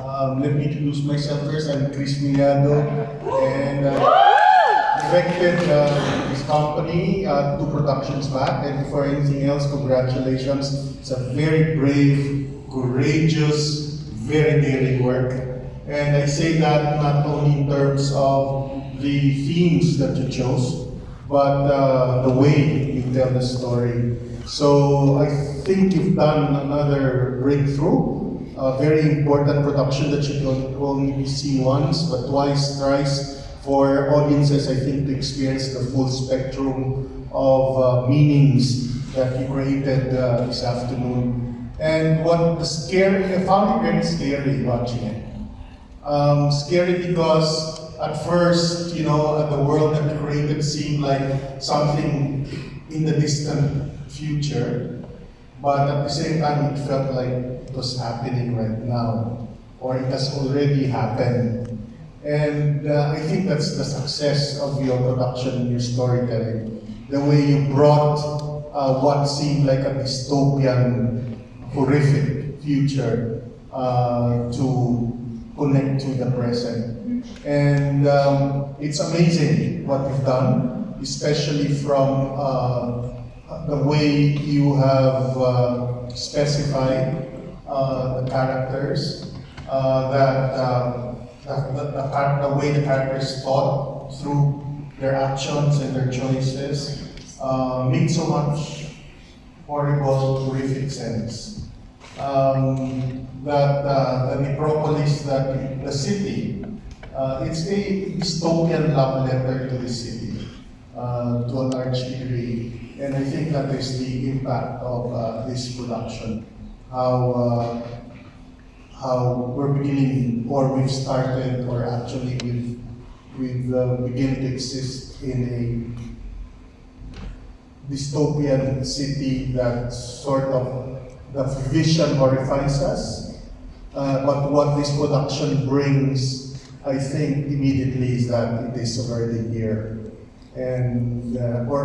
Let me introduce myself first. I'm Chris Miado, and directed this company 2 productions back. And before anything else, congratulations. It's a very brave, courageous, very daring work. And I say that not only in terms of the themes that you chose, but the way you tell the story. So I think you've done another breakthrough. A very important production that you don't only be seen once, but twice, thrice, for audiences, I think, to experience the full spectrum of meanings that you created this afternoon. And what the scary, I found it very scary watching it. Scary because at first, the world that you created seemed like something in the distant future, but at the same time, it felt like it was happening right now, or it has already happened. And I think that's the success of your production, your storytelling. The way you brought what seemed like a dystopian, horrific future to connect to the present. And it's amazing what you've done, especially from the way you have specified the characters, the way the characters thought through their actions and their choices made so much horrible, horrific sense. That the necropolis, that the city, it's a dystopian love letter to the city to a large degree. And I think that is the impact of this production. How we're beginning, or we've started, or actually we've begun to exist in a dystopian city that sort of, the vision horrifies us. But what this production brings, I think, immediately is that it is already here. And or